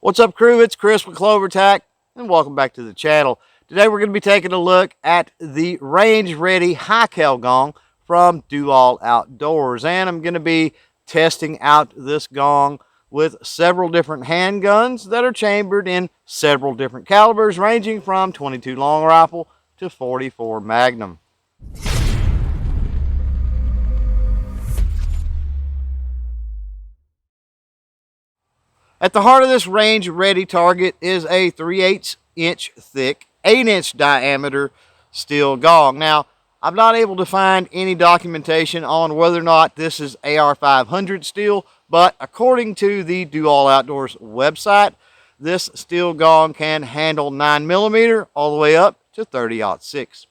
What's up, crew? It's Chris with CloverTac, and welcome back to the channel. Today we're going to be taking a look at the range-ready high-cal gong from Do All Outdoors, and I'm going to be testing out this gong with several different handguns that are chambered in several different calibers, ranging from 22 long rifle to 44 Magnum. At the heart of this range-ready target is a 3/8 inch thick, 8-inch diameter steel gong. Now, I'm not able to find any documentation on whether or not this is AR-500 steel, but according to the Do All Outdoors website, this steel gong can handle 9mm all the way up to 30-06.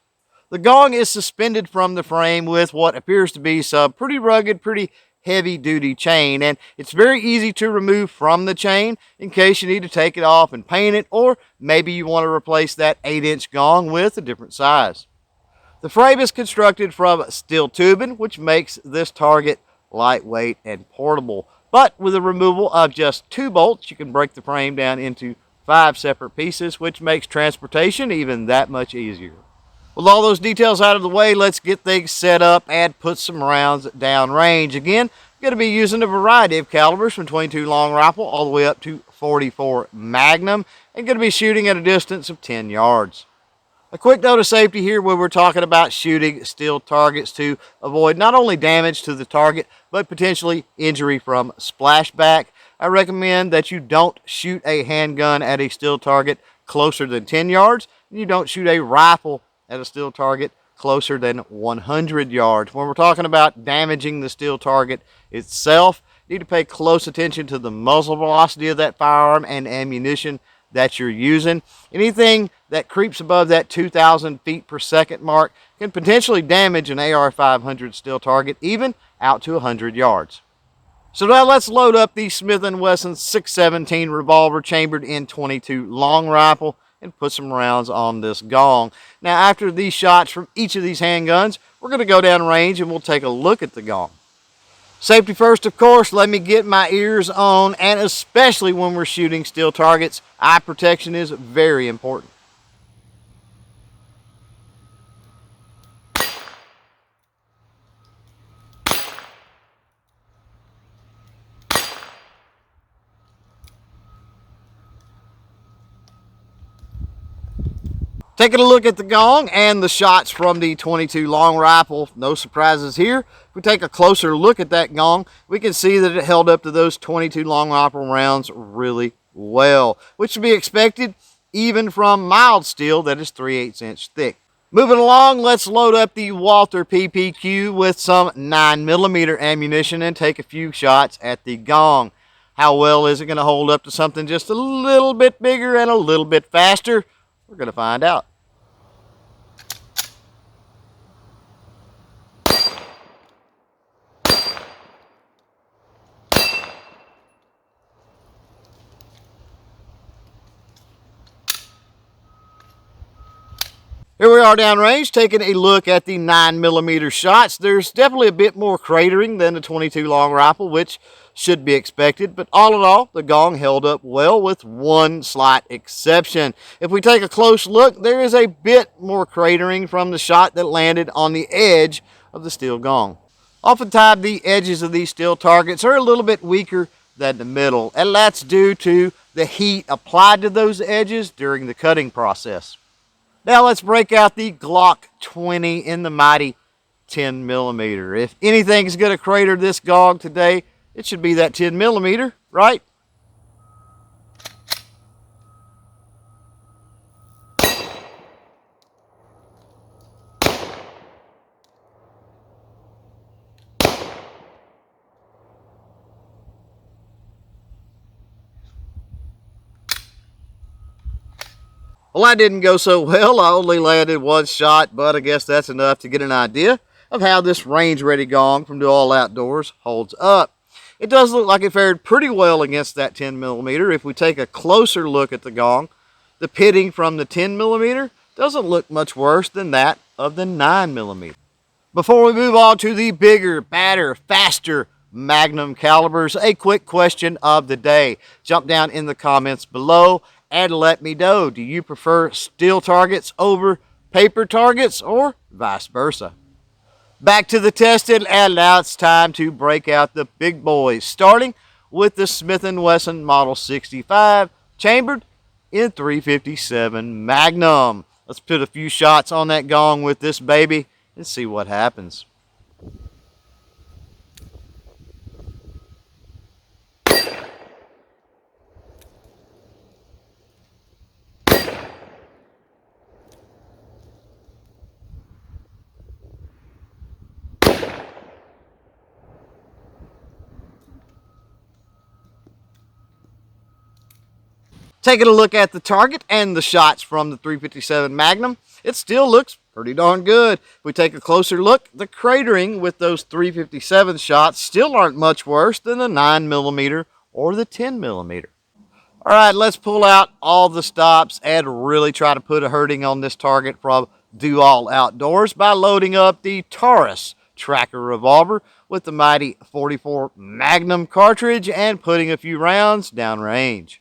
The gong is suspended from the frame with what appears to be some pretty rugged, pretty heavy-duty chain, and it's very easy to remove from the chain in case you need to take it off and paint it, or maybe you want to replace that 8-inch gong with a different size. The frame is constructed from steel tubing, which makes this target lightweight and portable. But with the removal of just 2 bolts, you can break the frame down into 5 separate pieces, which makes transportation even that much easier. With all those details out of the way, let's get things set up and put some rounds down range. Again, I'm going to be using a variety of calibers from 22 long rifle all the way up to 44 Magnum, and going to be shooting at a distance of 10 yards. A quick note of safety here when we're talking about shooting steel targets to avoid not only damage to the target, but potentially injury from splashback. I recommend that you don't shoot a handgun at a steel target closer than 10 yards, and you don't shoot a rifle at a steel target closer than 100 yards. When we're talking about damaging the steel target itself, you need to pay close attention to the muzzle velocity of that firearm and ammunition that you're using. Anything that creeps above that 2,000 feet per second mark can potentially damage an AR-500 steel target, even out to 100 yards. So now let's load up the Smith & Wesson 617 revolver chambered in 22 long rifle and put some rounds on this gong. Now, after these shots from each of these handguns, we're going to go down range and we'll take a look at the gong. Safety first, of course. Let me get my ears on, and especially when we're shooting steel targets, eye protection is very important. Taking a look at the gong and the shots from the 22 long rifle, no surprises here. If we take a closer look at that gong, we can see that it held up to those 22 long rifle rounds really well, which should be expected even from mild steel that is 3/8 inch thick. Moving along, let's load up the Walther PPQ with some 9mm ammunition and take a few shots at the gong. How well is it going to hold up to something just a little bit bigger and a little bit faster? We're going to find out. Here we are downrange, taking a look at the 9mm shots. There's definitely a bit more cratering than the 22 long rifle, which should be expected, but all in all, the gong held up well with one slight exception. If we take a close look, there is a bit more cratering from the shot that landed on the edge of the steel gong. Oftentimes, the edges of these steel targets are a little bit weaker than the middle, and that's due to the heat applied to those edges during the cutting process. Now let's break out the Glock 20 in the mighty 10mm. If anything's going to crater this gong today, it should be that 10mm, right? Well, that didn't go so well. I only landed one shot, but I guess that's enough to get an idea of how this range-ready gong from Do All Outdoors holds up. It does look like it fared pretty well against that 10mm. If we take a closer look at the gong, the pitting from the 10mm doesn't look much worse than that of the 9mm. Before we move on to the bigger, badder, faster, Magnum calibers. A quick question of the day. Jump down in the comments below and let me know. Do you prefer steel targets over paper targets or vice versa? Back to the testing, and now it's time to break out the big boys, starting with the Smith & Wesson Model 65, chambered in 357 Magnum. Let's put a few shots on that gong with this baby and see what happens. Taking a look at the target and the shots from the 357 Magnum, it still looks pretty darn good. If we take a closer look, the cratering with those 357 shots still aren't much worse than the 9mm or the 10mm. All right, let's pull out all the stops and really try to put a hurting on this target from Do All Outdoors by loading up the Taurus tracker revolver with the mighty 44 Magnum cartridge and putting a few rounds downrange.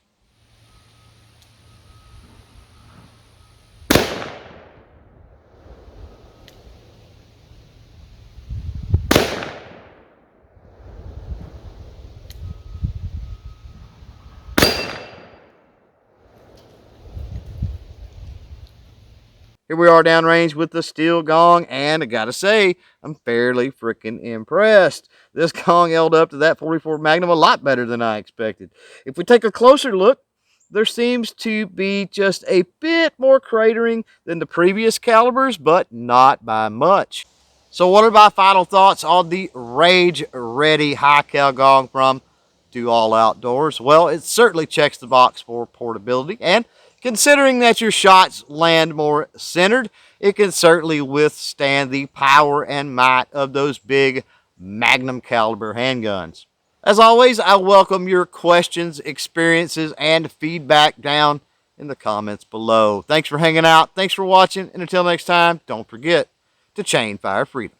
Here we are downrange with the steel gong, and I gotta say, I'm fairly freaking impressed. This gong held up to that 44 Magnum a lot better than I expected. If we take a closer look, there seems to be just a bit more cratering than the previous calibers, but not by much. So what are my final thoughts on the Rage Ready high cal gong from Do All Outdoors? Well, it certainly checks the box for portability, and considering that your shots land more centered, it can certainly withstand the power and might of those big Magnum caliber handguns. As always, I welcome your questions, experiences, and feedback down in the comments below. Thanks for hanging out. Thanks for watching. And until next time, don't forget to chain fire freedom.